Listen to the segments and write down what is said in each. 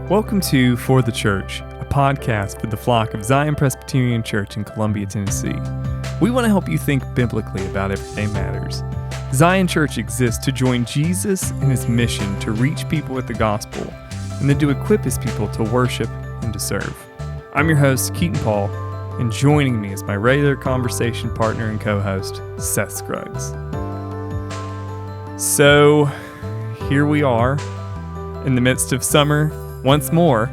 Welcome to For the Church, a podcast for the flock of Zion Presbyterian Church in Columbia, Tennessee. We want to help you think biblically about everyday matters. Zion Church exists to join Jesus in his mission to reach people with the gospel, and then to equip his people to worship and to serve. I'm your host, Keaton Paul, and joining me is my regular conversation partner and co-host, Seth Scruggs. So, here we are, in the midst of summer, once more,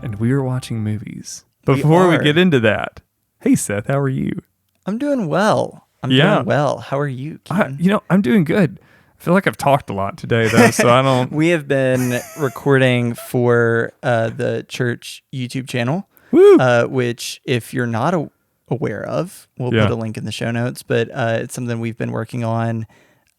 and we are watching movies. Before we get into that, hey Seth, how are you? I'm doing well. Doing well. How are you, Keaton? I'm doing good. I feel like I've talked a lot today, though, so I don't... We have been recording for the church YouTube channel, which, if you're not aware of, we'll put a link in the show notes, but it's something we've been working on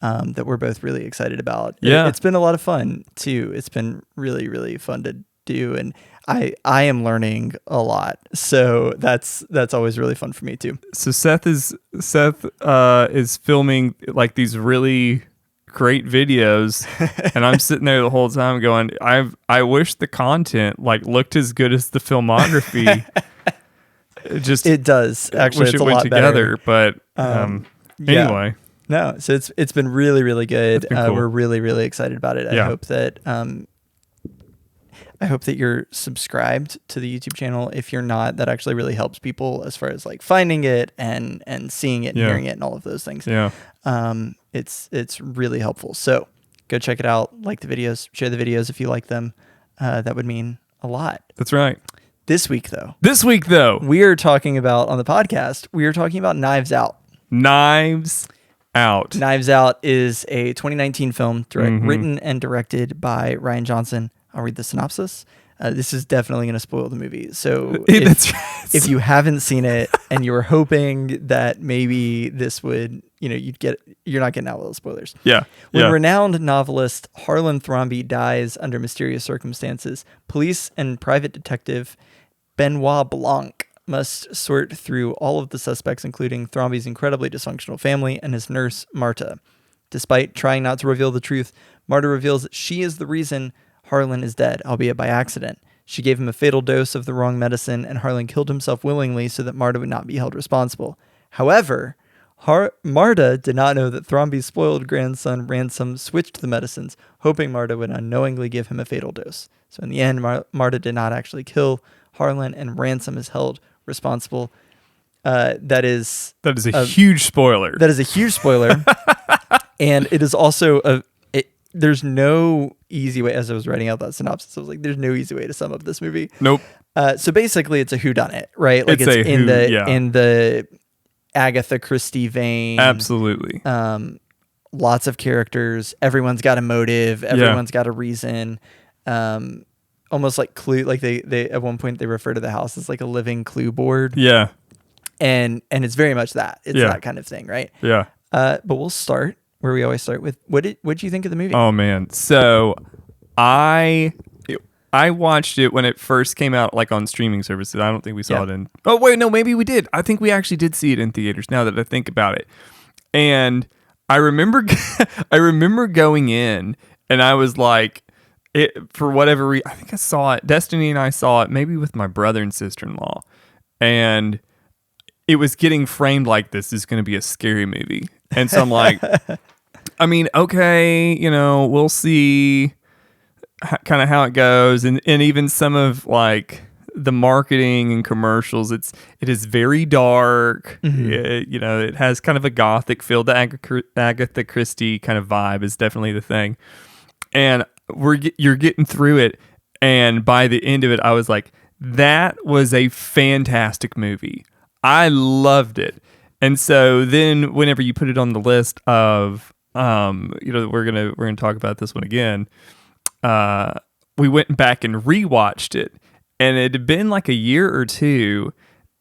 that we're both really excited about. It's been a lot of fun, too. It's been really, really fun to do, and I am learning a lot, so that's always really fun for me, too. So Seth is filming like these really great videos, and I'm sitting there the whole time going, I wish the content like looked as good as the filmography. It does actually. Wish it's it went together, but anyway. No, so it's been really, really good. Cool. We're really, really excited about it. I hope that you're subscribed to the YouTube channel. If you're not, that actually really helps people as far as like finding it and seeing it and hearing it and all of those things. Yeah. It's really helpful. So go check it out. Like the videos, share the videos if you like them. That would mean a lot. That's right. This week though, we are talking about on the podcast. We are talking about Knives Out. Knives Out is a 2019 film written and directed by Ryan Johnson. I'll read the synopsis. This is definitely going to spoil the movie. So if you haven't seen it and you were hoping that maybe this would, you're not getting out with those spoilers. Yeah. When renowned novelist Harlan Thrombey dies under mysterious circumstances, police and private detective Benoit Blanc must sort through all of the suspects, including Thrombey's incredibly dysfunctional family and his nurse, Marta. Despite trying not to reveal the truth, Marta reveals that she is the reason Harlan is dead, albeit by accident. She gave him a fatal dose of the wrong medicine, and Harlan killed himself willingly so that Marta would not be held responsible. However, Marta did not know that Thrombey's spoiled grandson Ransom switched the medicines, hoping Marta would unknowingly give him a fatal dose. So in the end, Marta did not actually kill Harlan, and Ransom is held responsible. That is a huge spoiler. That is a huge spoiler. And it is also there's no easy way. As I was writing out that synopsis, I was like, there's no easy way to sum up this movie. Nope. So basically it's a whodunit, right? Like it's in the Agatha Christie vein. Absolutely. Lots of characters. Everyone's got a motive. Everyone's got a reason. Almost like Clue, like they at one point they refer to the house as like a living clue board. Yeah. And it's very much that. It's that kind of thing, right? Yeah. But we'll start where we always start with what'd you think of the movie? Oh man. So I watched it when it first came out, like on streaming services. I don't think we saw it in. Oh wait, no, maybe we did. I think we actually did see it in theaters. Now that I think about it, and I remember going in, and I was like, for whatever reason, I think I saw it. Destiny and I saw it maybe with my brother and sister-in-law, and it was getting framed like this is going to be a scary movie, and so I'm like, I mean, okay, we'll see kind of how it goes, and even some of like the marketing and commercials, it is very dark. Mm-hmm. It has kind of a gothic feel. The Agatha Christie kind of vibe is definitely the thing, and you're getting through it, and by the end of it, I was like, that was a fantastic movie. I loved it. And so then whenever you put it on the list of we're gonna talk about this one again, we went back and rewatched it, and it had been like a year or two,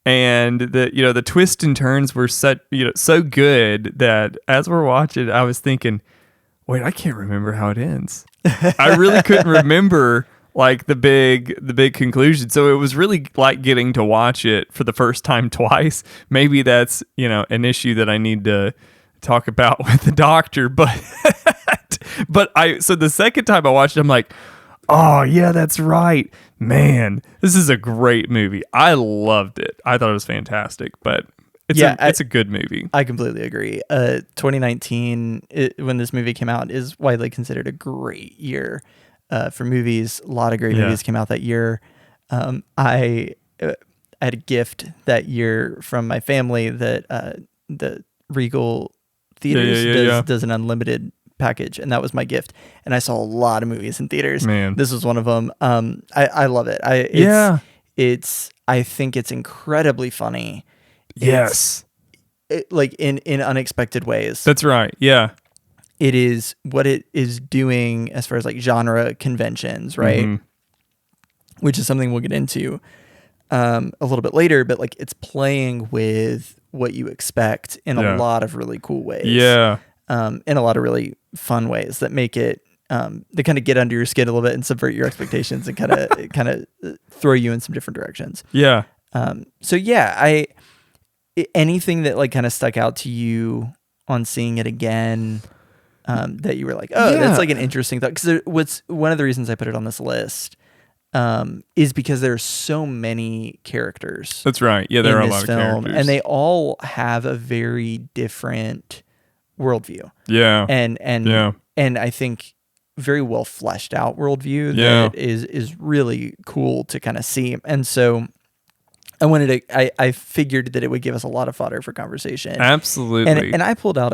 and the twists and turns were so good that as we're watching, I was thinking, wait, I can't remember how it ends. I really couldn't remember like the big conclusion. So it was really like getting to watch it for the first time twice. Maybe that's, an issue that I need to talk about with the doctor, but so the second time I watched it, I'm like, Oh, yeah, that's right. Man, this is a great movie. I loved it. I thought it was fantastic, but it's a good movie. I completely agree. 2019, when this movie came out, is widely considered a great year for movies. A lot of great movies came out that year. I had a gift that year from my family that the Regal Theaters does an unlimited package, and that was my gift. And I saw a lot of movies in theaters. Man, this was one of them. I love it. I think it's incredibly funny. Yes. Like in unexpected ways. That's right. Yeah. It is what it is doing as far as like genre conventions, right? Mm-hmm. Which is something we'll get into a little bit later, but like it's playing with what you expect in a lot of really cool ways. Yeah. In a lot of really fun ways that make it they kind of get under your skin a little bit and subvert your expectations and kind of throw you in some different directions. Yeah. So yeah, anything that like kind of stuck out to you on seeing it again, that you were like, oh, that's like an interesting thought. Because what's one of the reasons I put it on this list is because there's so many characters. That's right. Yeah, there are a lot of characters, and they all have a very different worldview. Yeah, and I think very well fleshed out worldview that is really cool to kind of see. And so I figured that it would give us a lot of fodder for conversation. Absolutely. And I pulled out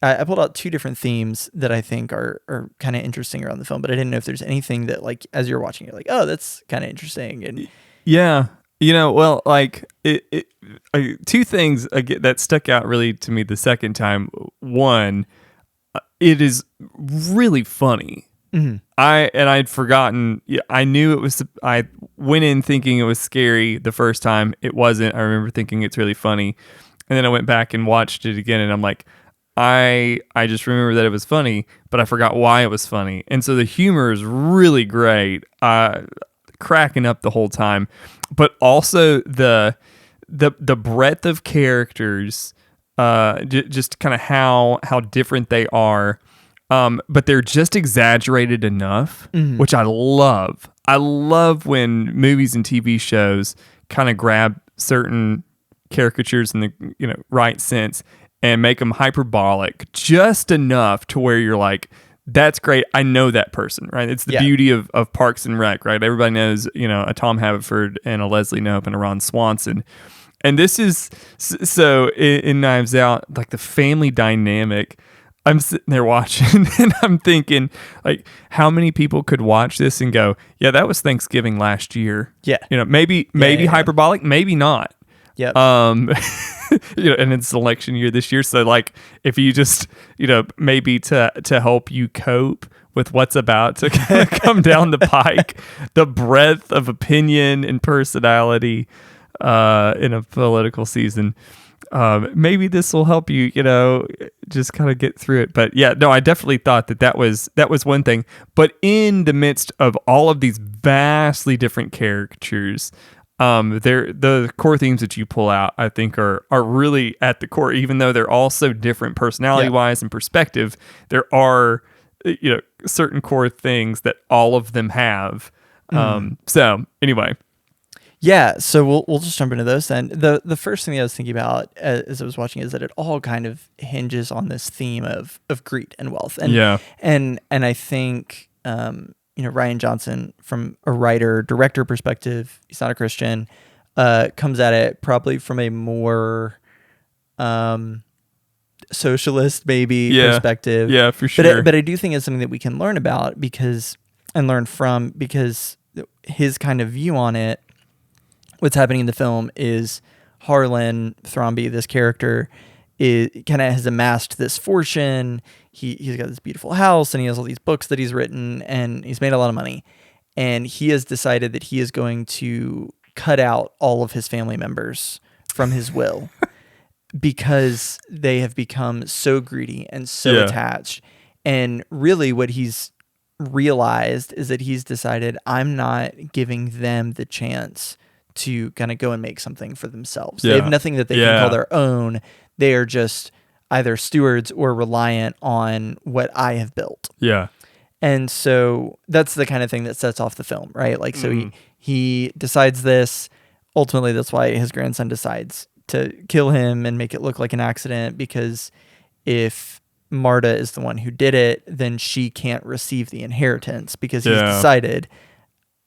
I pulled out two different themes that I think are kind of interesting around the film, but I didn't know if there's anything that like, as you're watching, you're like, oh, that's kind of interesting. And yeah, well, like two things that stuck out really to me the second time. One, it is really funny. Mm-hmm. I'd forgotten. I knew it was. I went in thinking it was scary the first time. It wasn't. I remember thinking it's really funny, and then I went back and watched it again, and I'm like, I just remember that it was funny, but I forgot why it was funny. And so the humor is really great, cracking up the whole time, but also the breadth of characters, just kind of how different they are. But they're just exaggerated enough, which I love. I love when movies and TV shows kind of grab certain caricatures in the right sense and make them hyperbolic just enough to where you're like, that's great. I know that person, right? It's the beauty of Parks and Rec, right? Everybody knows, a Tom Haverford and a Leslie Knope and a Ron Swanson. And this is, so in Knives Out, like the family dynamic, I'm sitting there watching and I'm thinking, like, how many people could watch this and go, yeah, that was Thanksgiving last year. Yeah. Maybe hyperbolic, maybe not. Yeah. And it's election year this year. So like, if you just, maybe to help you cope with what's about to come down the pike, the breadth of opinion and personality in a political season, maybe this will help you, just kind of get through it. But yeah, no, I definitely thought that was one thing. But in the midst of all of these vastly different caricatures, the core themes that you pull out, I think, are really at the core. Even though they're all so different personality-wise and perspective, there are certain core things that all of them have. So anyway. Yeah, so we'll just jump into those then. The first thing that I was thinking about as I was watching is that it all kind of hinges on this theme of greed and wealth. And I think Rian Johnson, from a writer-director perspective, he's not a Christian, comes at it probably from a more socialist maybe perspective. Yeah, for sure. But I do think it's something that we can learn about and learn from, because his kind of view on it, what's happening in the film is Harlan Thrombey, this character, kind of has amassed this fortune. He's got this beautiful house and he has all these books that he's written and he's made a lot of money. And he has decided that he is going to cut out all of his family members from his will because they have become so greedy and so attached. And really what he's realized is that he's decided, I'm not giving them the chance to kind of go and make something for themselves. They have nothing that they can call their own. They are just either stewards or reliant on what I have built. Yeah. And so that's the kind of thing that sets off the film, right? Like, so he decides this. Ultimately, that's why his grandson decides to kill him and make it look like an accident, because if Marta is the one who did it, then she can't receive the inheritance, because he's decided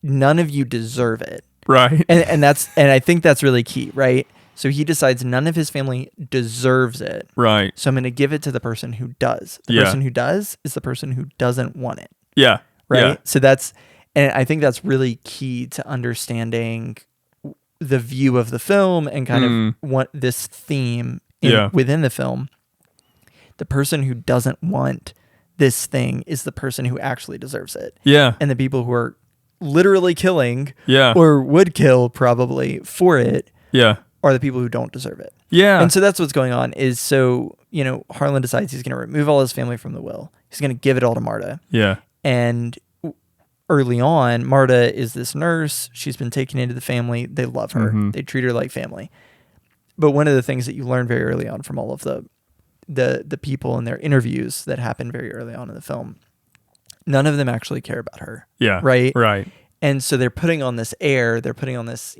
none of you deserve it. Right. And I think that's really key, right? So he decides none of his family deserves it. Right. So I'm going to give it to the person who does. The person who does is the person who doesn't want it. Yeah. Right. Yeah. So and I think that's really key to understanding the view of the film and kind of what this theme within the film. The person who doesn't want this thing is the person who actually deserves it. Yeah. And the people who are literally killing Yeah. or would kill probably for it are the people who don't deserve it. Yeah. And so that's what's going on is, so, Harlan decides he's going to remove all his family from the will. He's going to give it all to Marta. Yeah. And early on, Marta is this nurse. She's been taken into the family. They love her. They treat her like family. But one of the things that you learn very early on from all of the people in their interviews that happen very early on in the film, none of them actually care about her. Yeah. Right? Right. And so they're putting on this air, they're putting on this,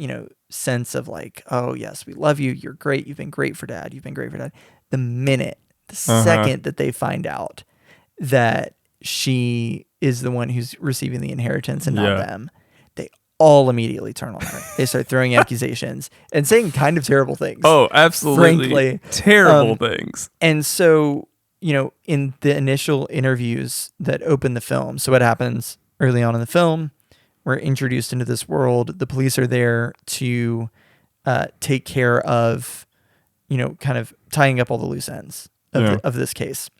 sense of like, oh yes, we love you. You're great. You've been great for dad. You've been great for dad. The second that they find out that she is the one who's receiving the inheritance and not them, they all immediately turn on her. They start throwing accusations and saying kind of terrible things. Oh, absolutely. Frankly. Terrible things. And so, in the initial interviews that open the film, so what happens early on in the film, we're introduced into this world. The police are there to take care of, kind of tying up all the loose ends of this case.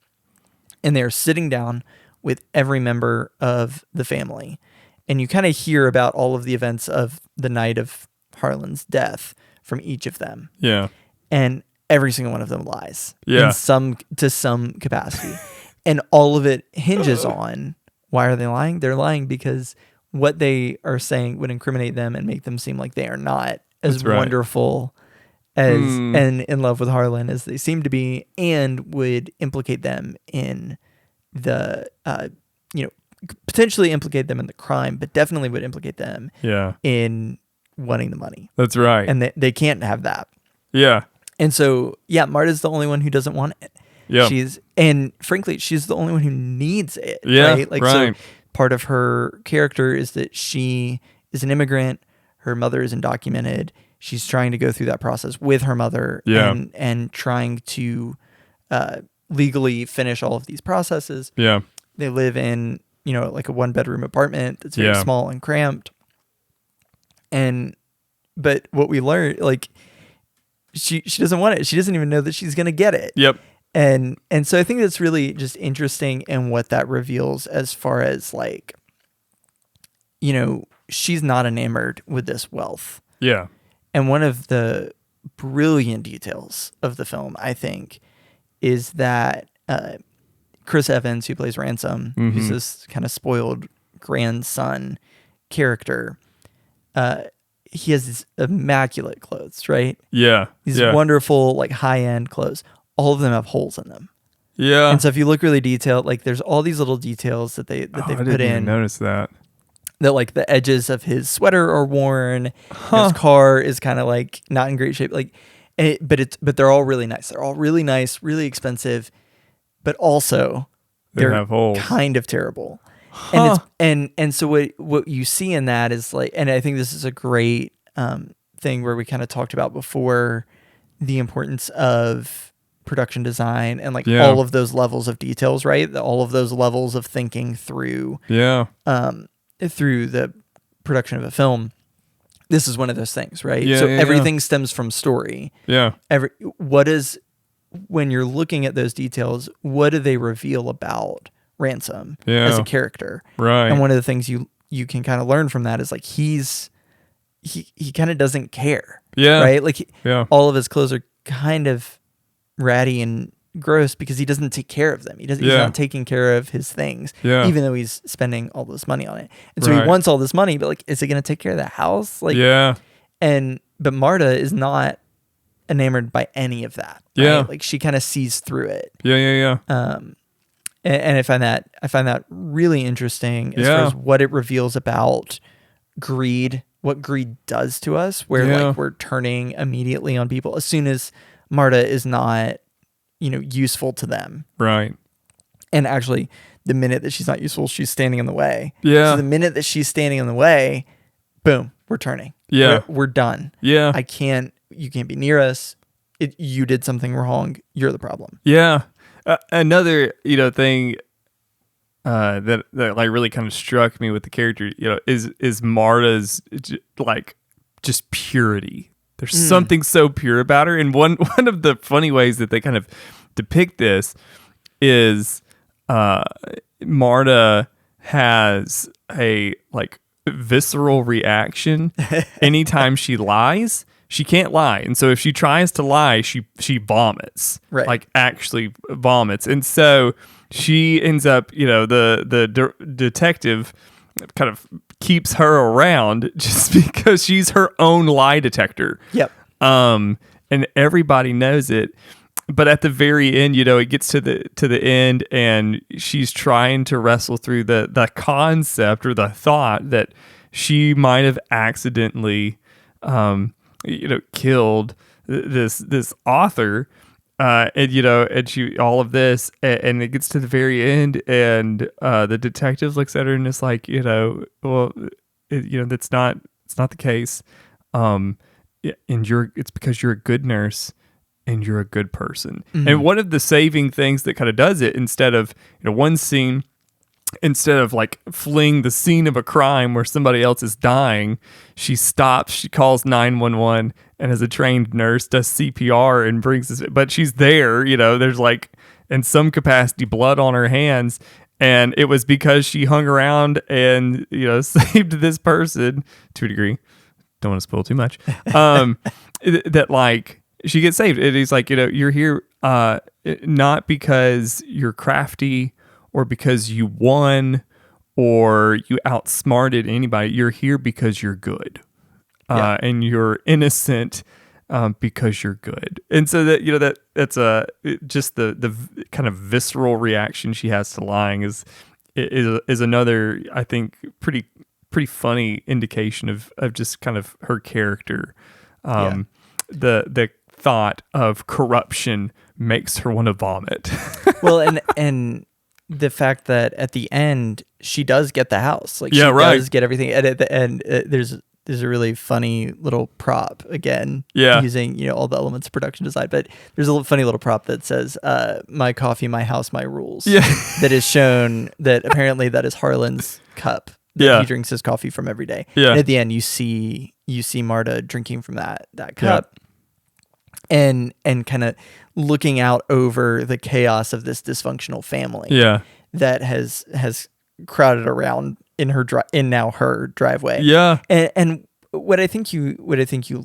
And they're sitting down with every member of the family. And you kind of hear about all of the events of the night of Harlan's death from each of them. Yeah. And every single one of them lies to some capacity. And all of it hinges on, why are they lying? They're lying because what they are saying would incriminate them and make them seem like they are not as wonderful as and in love with Harlan as they seem to be, and would implicate them in the, potentially implicate them in the crime, but definitely would implicate them in wanting the money. That's right. And they can't have that. Yeah. And so, Marta's the only one who doesn't want it. Yeah. And frankly, she's the only one who needs it. Yeah. Right? So part of her character is that she is an immigrant. Her mother is undocumented. She's trying to go through that process with her mother and trying to legally finish all of these processes. Yeah. They live in, like a 1-bedroom apartment that's very small and cramped. But what we learned, like, she doesn't want it. She doesn't even know that she's going to get it. Yep. And so I think that's really just interesting, and what that reveals as far as like, she's not enamored with this wealth. Yeah. And one of the brilliant details of the film, I think, is that Chris Evans, who plays Ransom, who's this kind of spoiled grandson character, he has these immaculate clothes, right? Yeah. These wonderful, like, high-end clothes. All of them have holes in them. Yeah. And so if you look really detailed, like, there's all these little details that they put in. I didn't even notice that. That, like, the edges of his sweater are worn. His car is kind of, like, not in great shape. Like, but they're all really nice. They're all really nice, really expensive, but also they're have holes. Kind of terrible. And so what you see in that is like, and I think this is a great thing where we kind of talked about before, the importance of production design and like all of those levels of details, right? All of those levels of thinking through through the production of a film. This is one of those things, right? So everything stems from story. Yeah. When you're looking at those details, what do they reveal about Ransom as a character? Right. And one of the things you can kind of learn from that is like he kind of doesn't care. Yeah. Right? Like all of his clothes are kind of ratty and gross because he doesn't take care of them. He's not taking care of his things, even though he's spending all this money on it. And so he wants all this money, but like, is it going to take care of the house? Like, but Marta is not enamored by any of that. Right? Like she kind of sees through it. And I find that really interesting as far as what it reveals about greed, what greed does to us, where like we're turning immediately on people as soon as Marta is not, useful to them. Right. And actually, the minute that she's not useful, she's standing in the way. Yeah. So the minute that she's standing in the way, boom, we're turning. Yeah. We're done. Yeah. You can't be near us. You did something wrong. You're the problem. Yeah. Another, thing that like really kind of struck me with the character, is Marta's just purity. There's something so pure about her. And one of the funny ways that they kind of depict this is Marta has a visceral reaction anytime she lies. She can't lie, and so if she tries to lie, she vomits, right? Like actually vomits, and so she ends up, the detective kind of keeps her around just because she's her own lie detector. Yep. And everybody knows it. But at the very end, it gets to the end, and she's trying to wrestle through the concept or the thought that she might have accidentally, killed this author, and she all of this, and it gets to the very end, and the detective looks at her and is like, that's not the case, and it's because you're a good nurse. And you're a good person. Mm-hmm. And one of the saving things that kind of does it, instead of one scene, instead of fleeing the scene of a crime where somebody else is dying, she stops, she calls 911, and as a trained nurse does CPR and brings this. But she's there, there's in some capacity blood on her hands, and it was because she hung around and saved this person to a degree. Don't want to spoil too much. That she gets saved. It is you're here not because you're crafty or because you won or you outsmarted anybody. You're here because you're good, and you're innocent because you're good. And so that's just the kind of visceral reaction she has to lying is another, I think, pretty funny indication of just kind of her character. The thought of corruption makes her want to vomit. Well, and the fact that at the end she does get the house, she does get everything, and at the end there's a really funny little prop again, using all the elements of production design. But there's a funny little prop that says "My coffee, my house, my rules." Yeah, that is shown that apparently that is Harlan's cup that he drinks his coffee from every day. Yeah, and at the end you see Marta drinking from that cup. Yeah. And kind of looking out over the chaos of this dysfunctional family, that has crowded around in her her driveway, and what I think you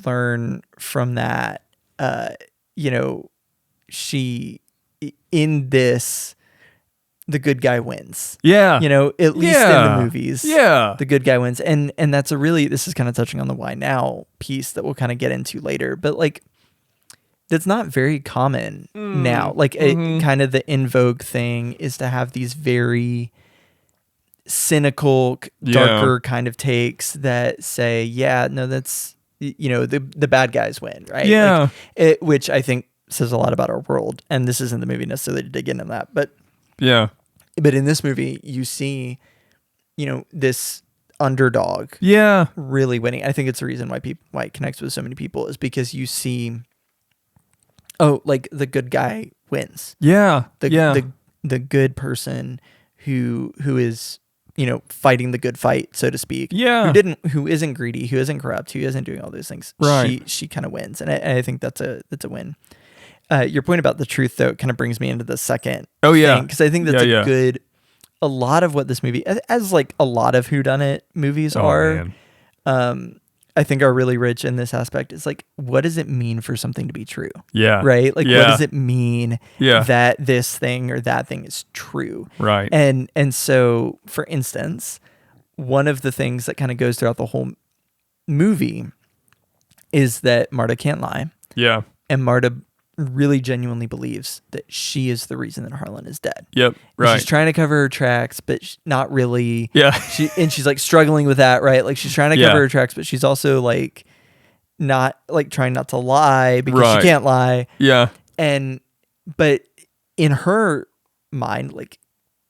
learn from that, she in this, the good guy wins, at least in the movies, the good guy wins, and that's this is kind of touching on the why now piece that we'll kind of get into later, but that's not very common now. Kind of the in vogue thing is to have these very cynical, darker kind of takes that say, that's, the bad guys win, right? Yeah. Which I think says a lot about our world. And this isn't the movie necessarily to dig into that, but But in this movie, you see, this underdog, really winning. I think it's the reason why it connects with so many people is because you see, the good guy wins. The good person who is, fighting the good fight, so to speak. Who isn't greedy, who isn't corrupt, who isn't doing all those things. Right. She kind of wins. And I think that's a win. Your point about the truth, though, kind of brings me into the second thing, because I think that's a lot of what this movie, as a lot of whodunit movies are, I think are really rich in this aspect. It's what does it mean for something to be true? Yeah. Right? What does it mean that this thing or that thing is true? Right. And so, for instance, one of the things that kind of goes throughout the whole movie is that Marta can't lie. Yeah. And Marta really genuinely believes that she is the reason that Harlan is dead. Yep. And Right. she's trying to cover her tracks, but not really. Yeah. She's like struggling with that, right? Like she's trying to cover her tracks, but she's also like not like trying not to lie because she can't lie. Yeah. But in her mind, like,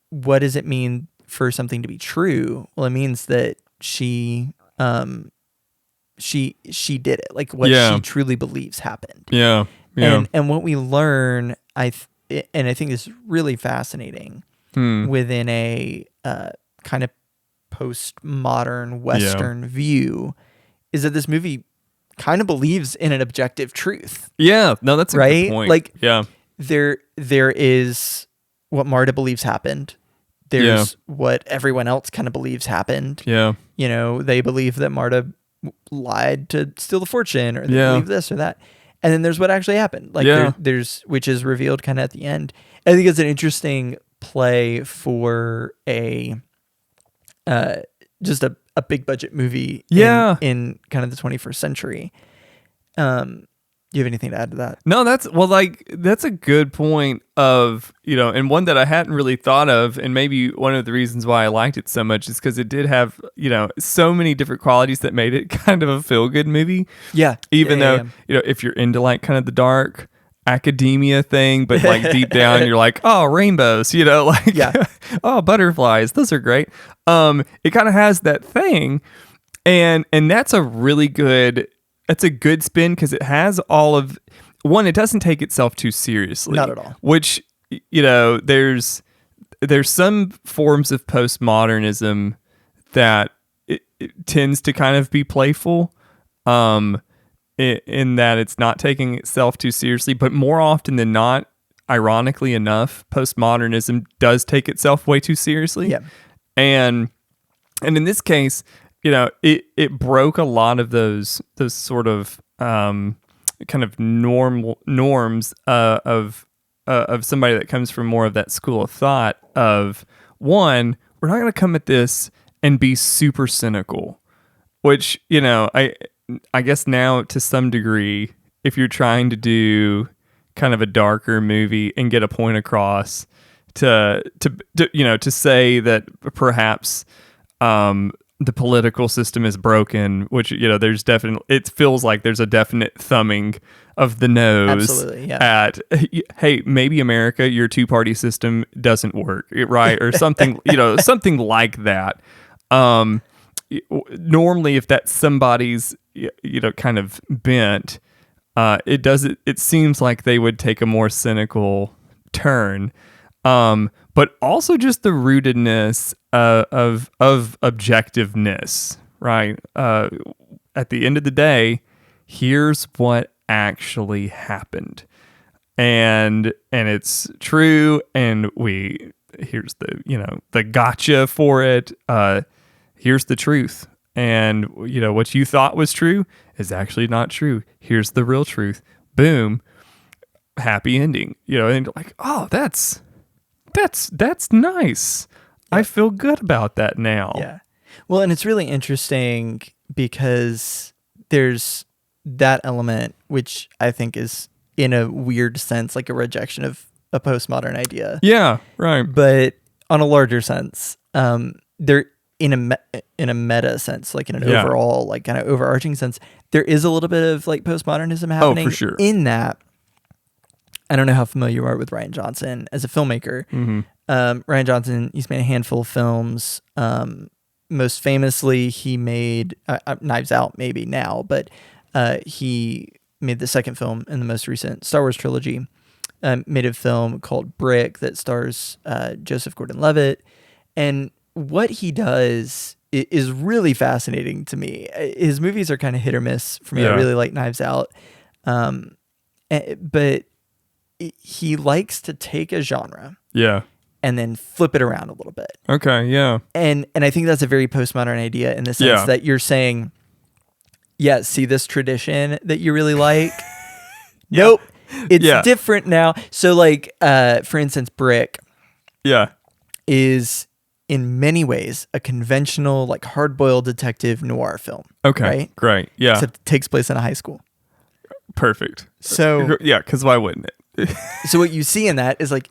what does it mean for something to be true? Well, it means that she did it, like what she truly believes happened. Yeah. Yeah. And what we learn, I think is really fascinating within a kind of postmodern Western view, is that this movie kind of believes in an objective truth. Yeah. No, that's a right? good point. Like, yeah. There is what Marta believes happened. There's what everyone else kind of believes happened. Yeah. You know, they believe that Marta lied to steal the fortune, or they believe this or that. And then there's what actually happened. Like there's which is revealed kind of at the end. I think it's an interesting play for a just a big budget movie in kind of the 21st century. Do you have anything to add to that? No, that's a good point of, and one that I hadn't really thought of. And maybe one of the reasons why I liked it so much is because it did have, so many different qualities that made it kind of a feel good movie. Yeah. Even though, if you're into like kind of the dark academia thing, but like deep down you're like, oh, rainbows, oh, butterflies, those are great. It kind of has that thing. And that's a really good, it's a good spin because it has all of, one, it doesn't take itself too seriously. Not at all. Which, there's some forms of postmodernism that it tends to kind of be playful, in that it's not taking itself too seriously, but more often than not, ironically enough, postmodernism does take itself way too seriously. Yeah. And in this case, it broke a lot of those sort of kind of norms of somebody that comes from more of that school of thought of, one, we're not going to come at this and be super cynical, which, I guess now to some degree, if you're trying to do kind of a darker movie and get a point across to say that perhaps, the political system is broken, which, there's definitely, it feels like there's a definite thumbing of the nose at, hey, maybe America, your two-party system doesn't work, right? Or something, something like that. Normally, if that's somebody's, kind of bent, it seems like they would take a more cynical turn. But also just the rootedness of objectiveness, right? At the end of the day, here's what actually happened, and it's true, and here's the gotcha for it. Here's the truth, and what you thought was true is actually not true. Here's the real truth. Boom, happy ending. And like, oh, that's nice. Yeah. I feel good about that now. Yeah. Well, and it's really interesting because there's that element, which I think is in a weird sense, like a rejection of a postmodern idea. Yeah. Right. But on a larger sense, there in a meta sense, like in an overall, like kind of overarching sense, there is a little bit of like postmodernism happening. Oh, for sure. In that. I don't know how familiar you are with Rian Johnson as a filmmaker. Mm-hmm. Rian Johnson, he's made a handful of films. Most famously, he made Knives Out, maybe now, but he made the second film in the most recent Star Wars trilogy. Made a film called Brick that stars Joseph Gordon-Levitt. And what he does is really fascinating to me. His movies are kind of hit or miss for me. I really like Knives Out. But he likes to take a genre and then flip it around a little bit. Okay, yeah. And I think that's a very postmodern idea in the sense that you're saying, see this tradition that you really like? Nope. It's different now. So like, for instance, Brick is in many ways a conventional, like hard-boiled detective noir film. Okay, right? Great, yeah. Except it takes place in a high school. Perfect. So yeah, because why wouldn't it? so what you see in that is like,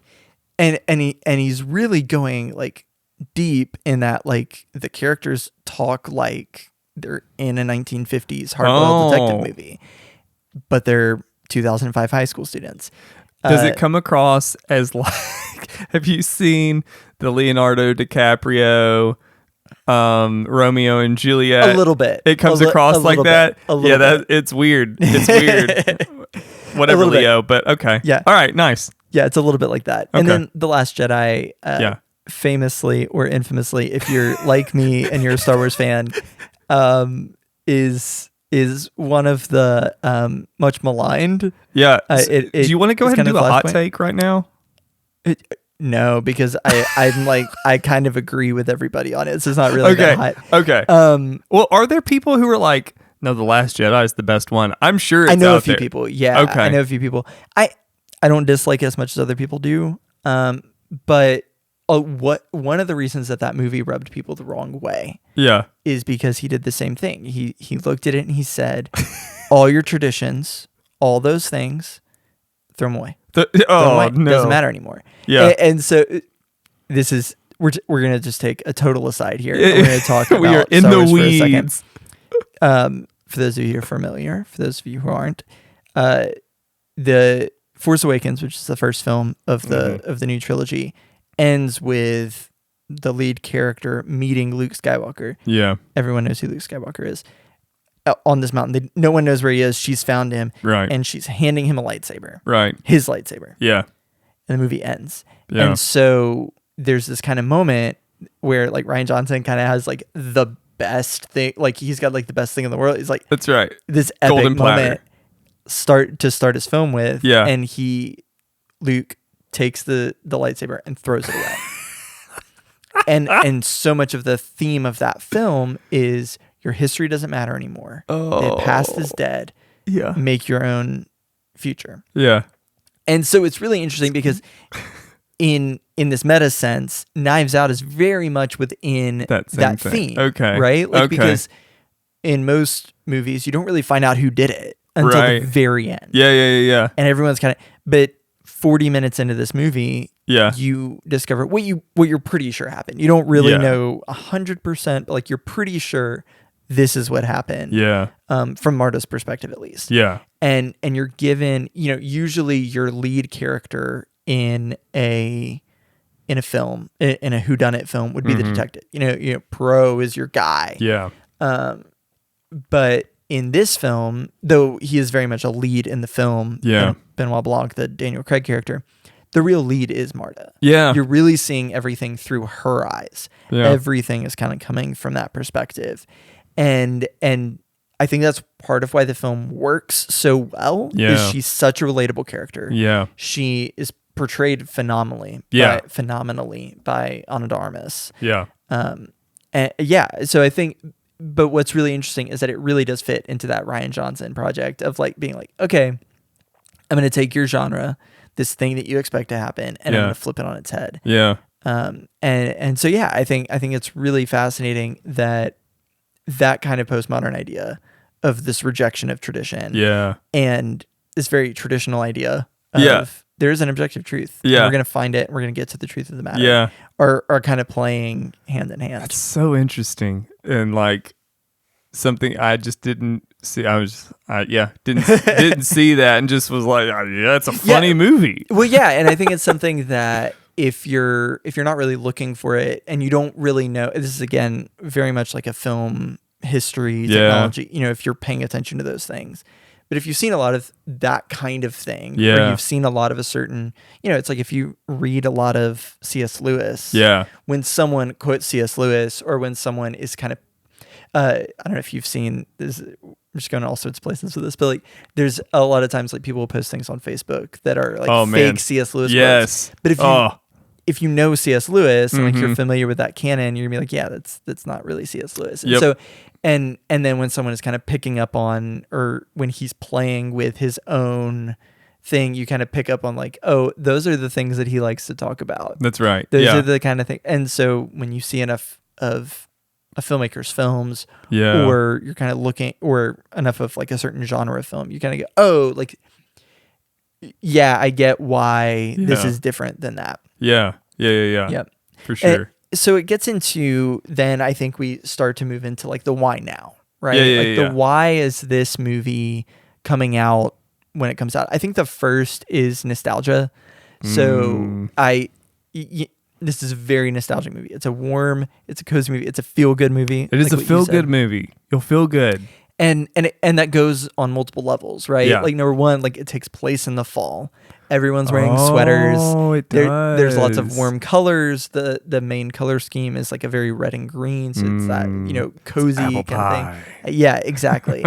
and he's really going like deep in that, like the characters talk like they're in a 1950s hardboiled detective movie, but they're 2005 high school students. Does it come across as like, have you seen the Leonardo DiCaprio, Romeo and Juliet? A little bit. It comes across like that? Yeah, that it's weird. It's weird. Whatever, Leo, but okay. Yeah. All right, nice. Yeah, it's a little bit like that. Okay. And then The Last Jedi, famously or infamously, if you're like me and you're a Star Wars fan, is one of the much maligned. Yeah. Do you want to go ahead and do a hot take right now? No, because I'm like, I kind of agree with everybody on it. So it's not really that hot. Okay. Well, are there people who are like, no, The Last Jedi is the best one? I'm sure it's I know out a few there. people. Yeah. Okay. I know a few people. I don't dislike it as much as other people do. But one of the reasons that movie rubbed people the wrong way is because he did the same thing. He looked at it and he said, all your traditions, all those things, throw them away. No. Doesn't matter anymore. Yeah. And so this is, we're going to just take a total aside here. We're going to talk about we are in Star the Wars weeds. For a second. For those of you who are familiar, for those of you who aren't, the Force Awakens, which is the first film of the new trilogy, ends with the lead character meeting Luke Skywalker. Yeah. Everyone knows who Luke Skywalker is. On this mountain. No one knows where he is. She's found him. Right. And she's handing him a lightsaber. Right. His lightsaber. Yeah. And the movie ends. Yeah. And so there's this kind of moment where like Rian Johnson kind of has like the best thing. Like he's got like the best thing in the world. He's like, that's right. This epic Golden platter. moment start his film with. Yeah. And Luke takes the lightsaber and throws it away. and so much of the theme of that film is your history doesn't matter anymore. The past is dead. Yeah. Make your own future. Yeah. And so it's really interesting because in this meta sense, Knives Out is very much within that theme. Okay. Right? Like okay. because in most movies you don't really find out who did it until the very end. Yeah. And everyone's kind of, but 40 minutes into this movie, you discover what you're pretty sure happened. You don't really know 100%, but like you're pretty sure this is what happened. Yeah. From Marta's perspective, at least. Yeah. And you're given, usually your lead character in a film, in a whodunit film, would be the detective. Poirot is your guy. Yeah. But in this film, though he is very much a lead in the film, Benoit Blanc, the Daniel Craig character, the real lead is Marta. Yeah. You're really seeing everything through her eyes. Yeah. Everything is kind of coming from that perspective. And I think that's part of why the film works so well. Yeah. Is she's such a relatable character. Yeah. She is portrayed phenomenally. Phenomenally by Ana de Armas. Yeah. So I think, but what's really interesting is that it really does fit into that Rian Johnson project of like being like, okay, I'm going to take your genre, this thing that you expect to happen, and I'm going to flip it on its head. Yeah. And so I think it's really fascinating that kind of postmodern idea of this rejection of tradition. Yeah. And this very traditional idea of there's an objective truth. Yeah. And we're going to find it. And we're going to get to the truth of the matter. Yeah. Are kind of playing hand in hand. That's so interesting. And like something I just didn't see. Didn't see that and just was like, it's a funny movie. Well, and I think it's something that if you're not really looking for it and you don't really know, this is again very much like a film history technology, if you're paying attention to those things. But if you've seen a lot of that kind of thing, or you've seen a lot of a certain, it's like if you read a lot of C.S. Lewis, when someone quotes C.S. Lewis, or when someone is kind of, I don't know if you've seen this, I'm just going to all sorts of places with this, but like there's a lot of times like people will post things on Facebook that are like fake C.S. Lewis quotes. But if you know C.S. Lewis and like you're familiar with that canon, you're gonna be like, that's not really C.S. Lewis. And so and then when someone is kind of picking up on, or when he's playing with his own thing, you kind of pick up on like, oh, those are the things that he likes to talk about. That's right. Those are the kind of thing. And so when you see enough of a filmmaker's films, Yeah. or you're kind of looking, or enough of like a certain genre of film, you kind of go, oh, like, yeah, I get why this is different than that. Yeah. Yeah. Yep. For sure. So it gets into, then I think we start to move into like the why now, right? Yeah. The why is this movie coming out when it comes out? I think the first is nostalgia. So this is a very nostalgic movie. It's a warm, it's a cozy movie. It's a feel-good movie. It is a feel-good movie. You'll feel good. And that goes on multiple levels, right? Yeah. Like number one, like it takes place in the fall. Everyone's wearing sweaters. Oh, it does. There's lots of warm colors. The main color scheme is like a very red and green, so it's that cozy apple kind of pie. thing. Yeah, exactly.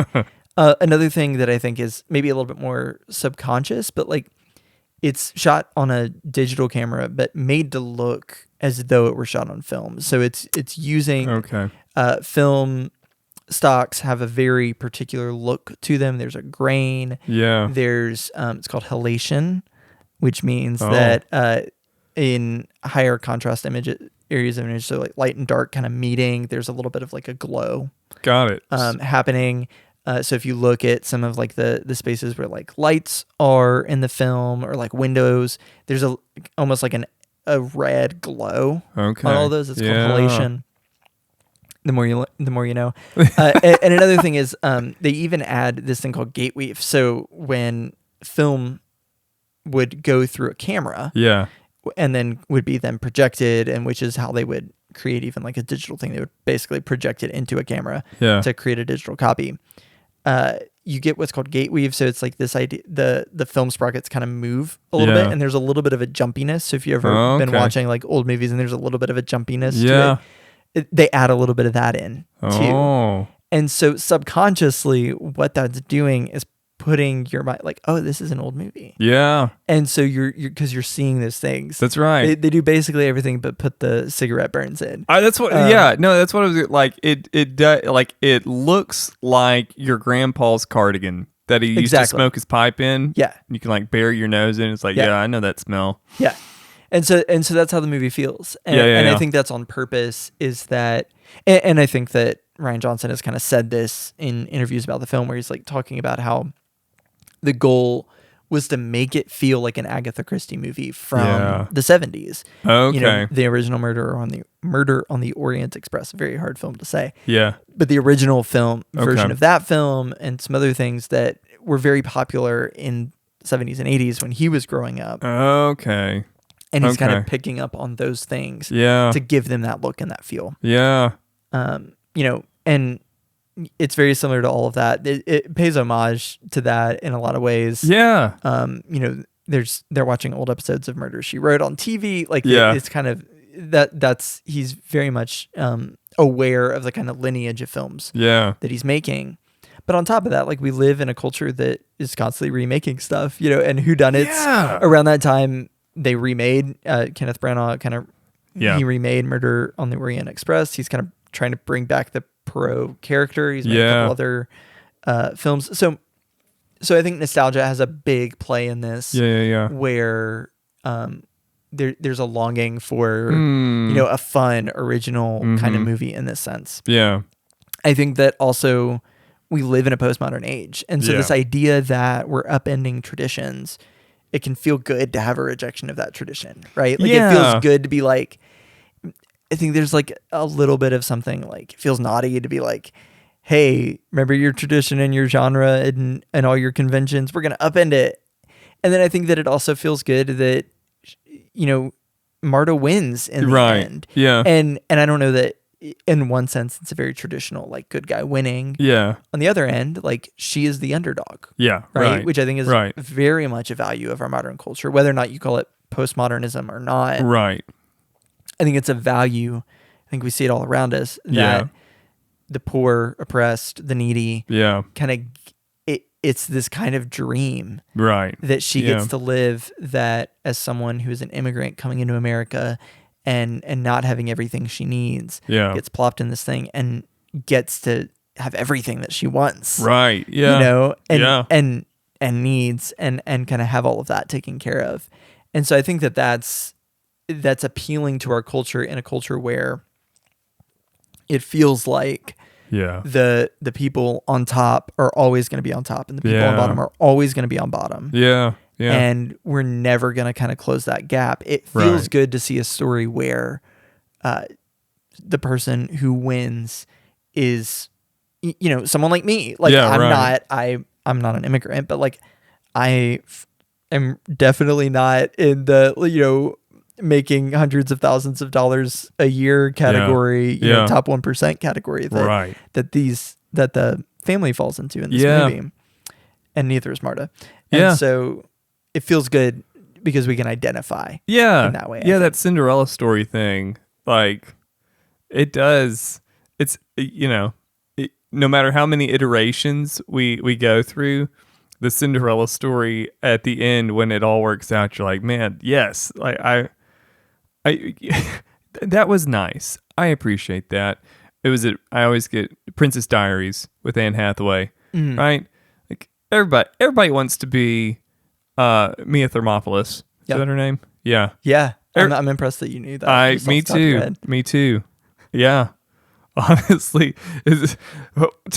Another thing that I think is maybe a little bit more subconscious, but like it's shot on a digital camera, but made to look as though it were shot on film. So it's using film. Stocks have a very particular look to them. There's a grain. Yeah. There's it's called halation, which means that in higher contrast areas of image, so like light and dark kind of meeting, there's a little bit of like a glow. Got it. Happening. So if you look at some of like the spaces where like lights are in the film or like windows, there's almost like a red glow on all those. It's called halation. The more you know. And another thing is they even add this thing called gate weave. So when film would go through a camera, and then would be then projected, and which is how they would create even like a digital thing. They would basically project it into a camera to create a digital copy. You get what's called gate weave. So it's like this idea, the film sprockets kind of move a little bit, and there's a little bit of a jumpiness. So if you've ever been watching like old movies and there's a little bit of a jumpiness to it, they add a little bit of that in too. And so subconsciously what that's doing is putting your mind like, oh, this is an old movie. Yeah. And so you're because you're seeing those things. That's right. They do basically everything but put the cigarette burns in. That's what that's what I was like. It does, like it looks like your grandpa's cardigan that he used to smoke his pipe in. Yeah. You can like bury your nose in. It's like, I know that smell. Yeah. And so that's how the movie feels. And I think that's on purpose, is that, and I think that Rian Johnson has kind of said this in interviews about the film where he's like talking about how the goal was to make it feel like an Agatha Christie movie from the 70s. Okay. You know, the original Murder on the Orient Express, a very hard film to say. Yeah. But the original film version of that film and some other things that were very popular in 70s and 80s when he was growing up. Okay. And he's kind of picking up on those things to give them that look and that feel. Yeah. And it's very similar to all of that. It pays homage to that in a lot of ways. Yeah. They're watching old episodes of Murder, She Wrote on TV. Like, it's kind of he's very much aware of the kind of lineage of films that he's making. But on top of that, like, we live in a culture that is constantly remaking stuff, and whodunits around that time. They remade Kenneth Branagh he remade Murder on the Orient Express. He's kind of trying to bring back the Poirot character. He's made a couple other films. So I think nostalgia has a big play in this. Where there's a longing for a fun, original kind of movie in this sense. Yeah, I think that also we live in a postmodern age, and so this idea that we're upending traditions. It can feel good to have a rejection of that tradition, right? Like it feels good to be like, I think there's like a little bit of something like, it feels naughty to be like, hey, remember your tradition and your genre and all your conventions, we're going to upend it. And then I think that it also feels good that, Marta wins in the end. Yeah. And I don't know that in one sense, it's a very traditional, like, good guy winning. Yeah. On the other end, like, she is the underdog. Yeah. Right. Which I think is very much a value of our modern culture, whether or not you call it postmodernism or not. Right. I think it's a value. I think we see it all around us that the poor, oppressed, the needy, kind of, it's this kind of dream that she gets to live, that as someone who is an immigrant coming into America and not having everything she needs, gets plopped in this thing and gets to have everything that she wants. Right. Yeah. And needs and kind of have all of that taken care of. And so I think that that's appealing to our culture, in a culture where, it feels like Yeah. the people on top are always going to be on top, and the people on bottom are always going to be on bottom. Yeah. Yeah. And we're never going to kind of close that gap. It feels good to see a story where the person who wins is, someone like me. Like, I'm not an immigrant, but like I am definitely not in the, making hundreds of thousands of dollars a year category, top 1% category that the family falls into in this movie. And neither is Marta. And so it feels good because we can identify in that way. Yeah, that Cinderella story thing, like, it does. It's, no matter how many iterations we go through, the Cinderella story at the end, when it all works out, you're like, man, yes, like I that was nice. I appreciate that. I always get Princess Diaries with Anne Hathaway, right? Like, everybody wants to be Mia Thermopolis. Is that her name? Yeah. Yeah. I'm impressed that you knew that. Me too. Yeah. Honestly, to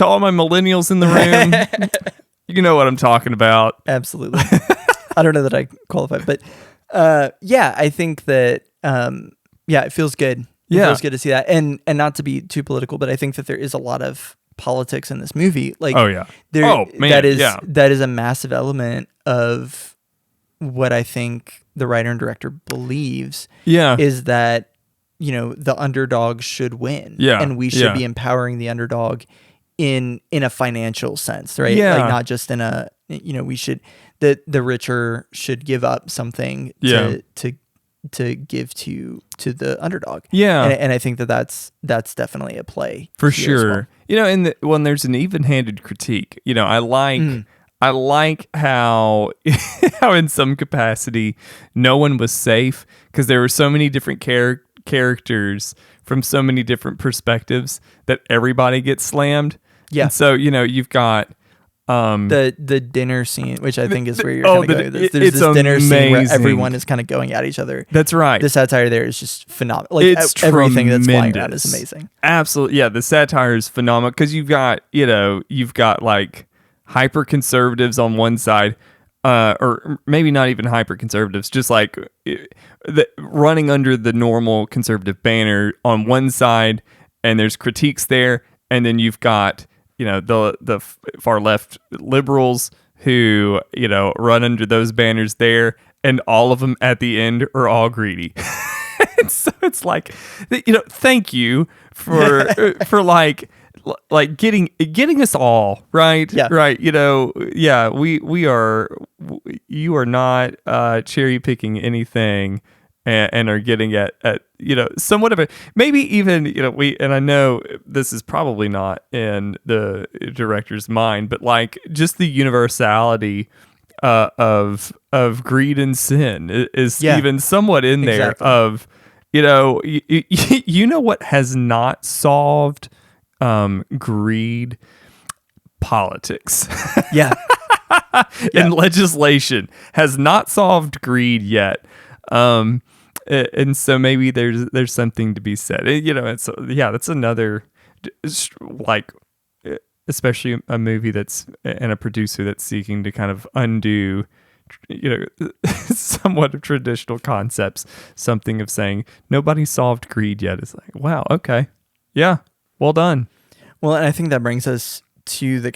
all my millennials in the room, you know what I'm talking about. Absolutely. I don't know that I qualify, but I think that it feels good. It feels good to see that, and not to be too political, but I think that there is a lot of politics in this movie. Like, that is a massive element of what I think the writer and director believes. Is that the underdog should win, and we should be empowering the underdog in a financial sense, right? Like, not just in a we should the richer should give up something to give to the underdog. And I think that's definitely a play for sure. Well. And there's an even-handed critique. I like how how in some capacity no one was safe, because there were so many different characters from so many different perspectives that everybody gets slammed. And so you've got the dinner scene, which I think is where you're kind of going. There's this dinner scene where everyone is kind of going at each other. That's right. The satire there is just phenomenal. Like, it's everything that's flying around is amazing. Absolutely, yeah. The satire is phenomenal, because you've got like hyper conservatives on one side, or maybe not even hyper conservatives, just like running under the normal conservative banner on one side, and there's critiques there, and then you've got the far left liberals who run under those banners there, and all of them at the end are all greedy. And so it's like, thank you for getting us all right. Right. You are not cherry picking anything, and are getting at somewhat of a, maybe even, and I know this is probably not in the director's mind, but like, just the universality of greed and sin is even somewhat in there. Exactly. Of what has not solved greed? Politics. And legislation has not solved greed yet. And so maybe there's something to be said. That's another, like, especially a movie that's, and a producer that's seeking to kind of undo, somewhat of traditional concepts. Something of saying nobody solved greed yet. It's like, wow, okay, yeah, well done. Well, and I think that brings us to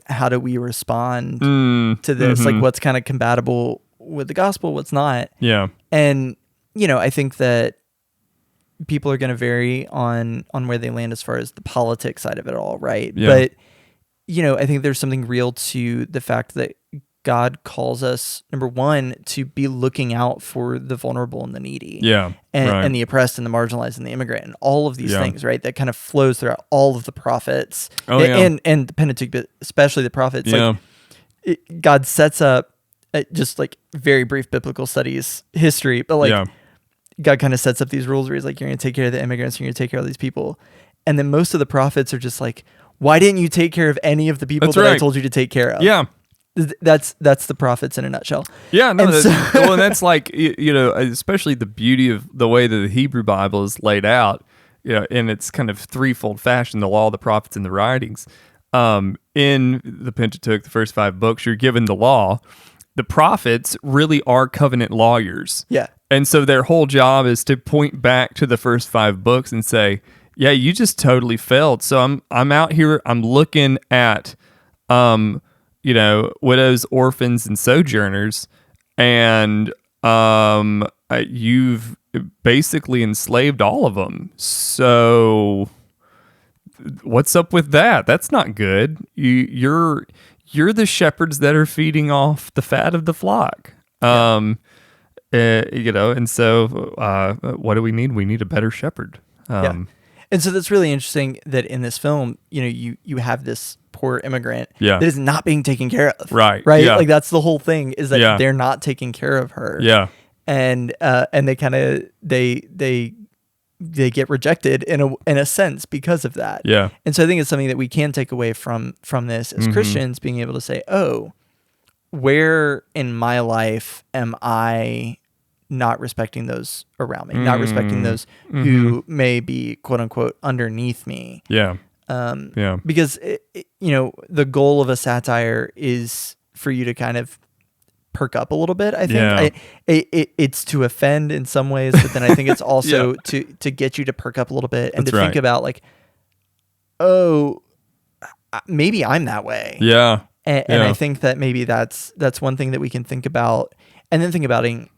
how do we respond to this? Mm-hmm. Like, what's kind of compatible with the gospel, what's not? Yeah. And I think that people are going to vary on where they land as far as the politics side of it all, right? Yeah. But I think there's something real to the fact that God calls us, number one, to be looking out for the vulnerable and the needy, and the oppressed and the marginalized and the immigrant, and all of these things, right? That kind of flows throughout all of the prophets, and the Pentateuch, but especially the prophets. Like, God sets up, just like very brief biblical studies history, but like God kind of sets up these rules where he's like, you're going to take care of the immigrants, you're going to take care of these people, and then most of the prophets are just like, why didn't you take care of any of the people I told you to take care of? Yeah. That's the prophets in a nutshell. Yeah, no, that's like, especially the beauty of the way that the Hebrew Bible is laid out, in its kind of threefold fashion, the law, the prophets, and the writings. In the Pentateuch, the first 5 books, you're given the law. The prophets really are covenant lawyers. Yeah. And so their whole job is to point back to the first 5 books and say, yeah, you just totally failed. So I'm out here, I'm looking at, widows, orphans, and sojourners, and you've basically enslaved all of them. So what's up with that? That's not good. You're the shepherds that are feeding off the fat of the flock. And so what do we need? We need a better shepherd. And so that's really interesting that in this film, you have this poor immigrant that is not being taken care of. Right. Yeah. Like that's the whole thing, is that Yeah. they're not taking care of her. Yeah. And they kind of they get rejected in a sense because of that. Yeah. And so I think it's something that we can take away from this as Christians, being able to say, oh, where in my life am I not respecting those around me, not respecting those who may be quote unquote underneath me. Yeah. Because the goal of a satire is for you to kind of perk up a little bit. I think it's to offend in some ways, but then I think it's also to get you to perk up a little bit and think about like, oh, maybe I'm that way. Yeah. And I think that maybe that's one thing that we can think about, and then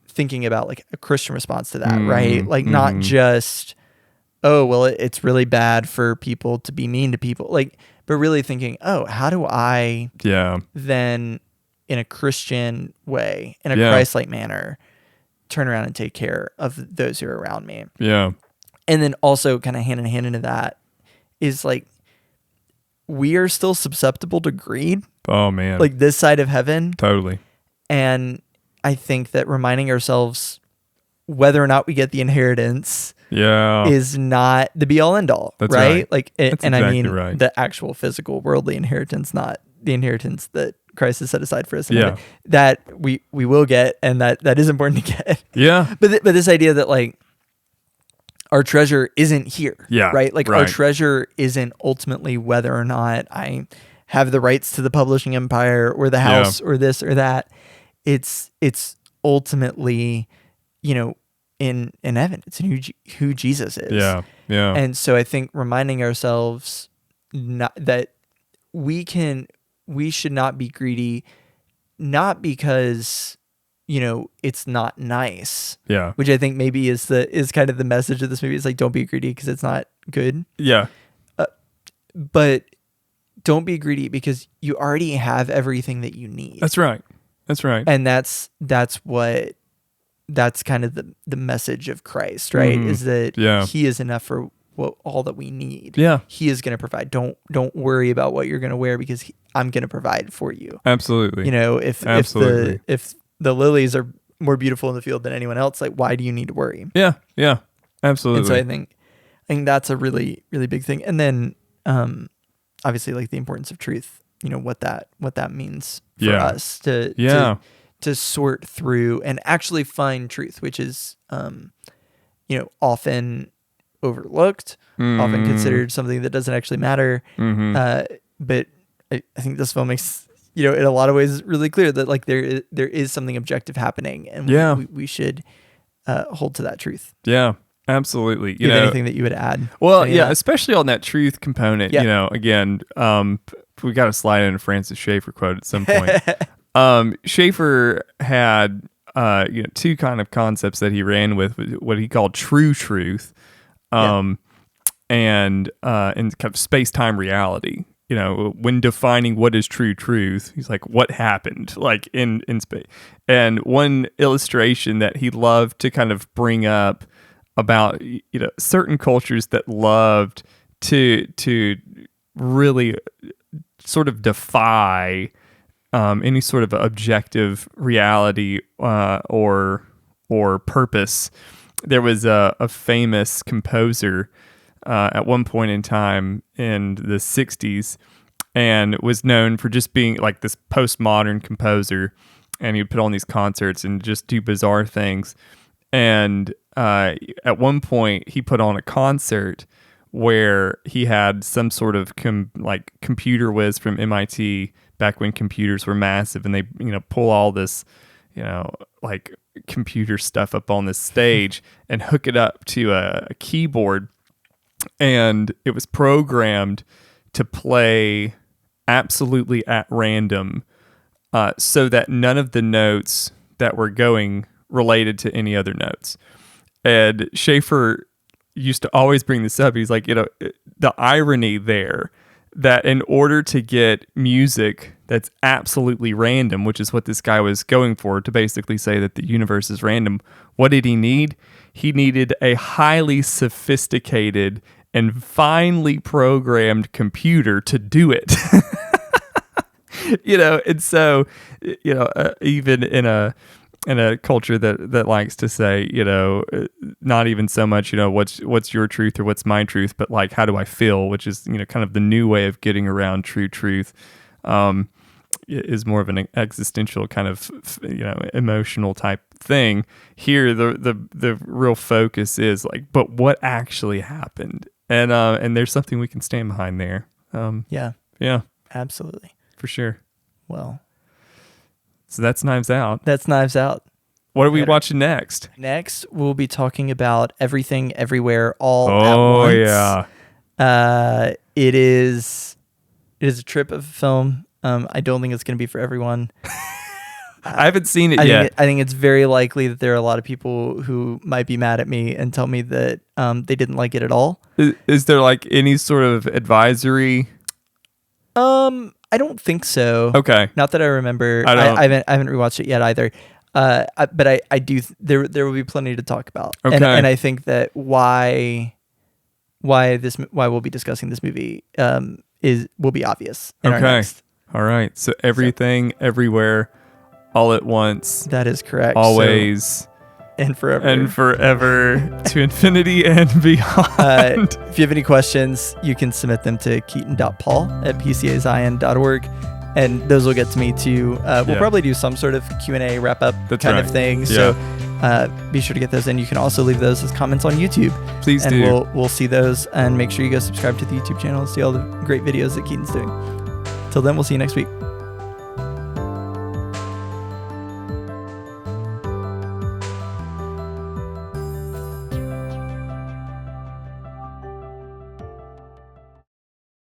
thinking about like a Christian response to that, right? Like not just, oh, well, it's really bad for people to be mean to people, like, but really thinking, oh, how do I then in a Christian way, in a Christ-like manner, turn around and take care of those who are around me? Yeah. And then also kind of hand in hand into that is like, we are still susceptible to greed. Oh man. Like this side of heaven. Totally. And I think that reminding ourselves whether or not we get the inheritance is not the be all end all. That's right? Like, That's and exactly I mean, right. the actual physical worldly inheritance, not the inheritance that Christ has set aside for us. That we will get, and that is important to get. Yeah. But this idea that like our treasure isn't here. Yeah. Right. Like our treasure isn't ultimately whether or not I have the rights to the publishing empire or the house or this or that. It's ultimately, in heaven. It's in who Jesus is. Yeah. Yeah. And so I think reminding ourselves that we should not be greedy, not because, it's not nice. Yeah. Which I think maybe is kind of the message of this movie. It's like, don't be greedy because it's not good. Yeah. But don't be greedy because you already have everything that you need. That's right. And that's kind of the message of Christ, right? Is that he is enough for all that we need. Yeah. He is going to provide. Don't worry about what you're going to wear because I'm going to provide for you. Absolutely. If the lilies are more beautiful in the field than anyone else, like why do you need to worry? Yeah. Yeah. Absolutely. And so I think that's a really, really big thing. And then obviously like the importance of truth, what that means for us to sort through and actually find truth, which is often overlooked, often considered something that doesn't actually matter. But I think this film makes in a lot of ways really clear that like there is something objective happening, and we should hold to that truth. Yeah. Absolutely. You have anything that you would add? Well, especially on that truth component, again, we got to slide in a Francis Schaeffer quote at some point. Schaeffer had, two kind of concepts that he ran with, what he called true truth, and kind of space-time reality. When defining what is true truth, he's like, what happened, like in space. And one illustration that he loved to kind of bring up about certain cultures that loved to really sort of defy any sort of objective reality or purpose. There was a famous composer at one point in time in the 60s, and was known for just being like this postmodern composer, and he'd put on these concerts and just do bizarre things. And at one point he put on a concert where he had some sort of computer whiz from MIT back when computers were massive, and they pull all this like computer stuff up on this stage and hook it up to a keyboard, and it was programmed to play absolutely at random, so that none of the notes that were going related to any other notes. And Schaefer used to always bring this up. He's like, the irony there, that in order to get music that's absolutely random, which is what this guy was going for, to basically say that the universe is random, what did he need? He needed a highly sophisticated and finely programmed computer to do it. And so, even in a culture that likes to say, not even so much, what's your truth or what's my truth, but like, how do I feel, which is, kind of the new way of getting around true truth, is more of an existential kind of, emotional type thing. Here, the real focus is like, but what actually happened? And there's something we can stand behind there. Yeah, absolutely. For sure. Well, so that's Knives Out. That's Knives Out. What are we watching next? Next, we'll be talking about Everything, Everywhere, All at Once. Yeah. It is a trip of a film. I don't think it's going to be for everyone. I haven't seen it yet. I think it's very likely that there are a lot of people who might be mad at me and tell me that they didn't like it at all. Is there like any sort of advisory? I don't think so. Okay. Not that I remember. I haven't rewatched it yet either. But I do. There will be plenty to talk about. Okay. And I think that why we'll be discussing this movie will be obvious in our next. All right. So Everything, Everywhere, All at Once. That is correct. Always. And forever. And forever to infinity and beyond. If you have any questions, you can submit them to keaton.paul@pcazion.org. And those will get to me too. We'll probably do some sort of Q&A wrap-up of thing. Yeah. So be sure to get those in. You can also leave those as comments on YouTube. Please do. And we'll see those. And make sure you go subscribe to the YouTube channel and see all the great videos that Keaton's doing. Till then, we'll see you next week.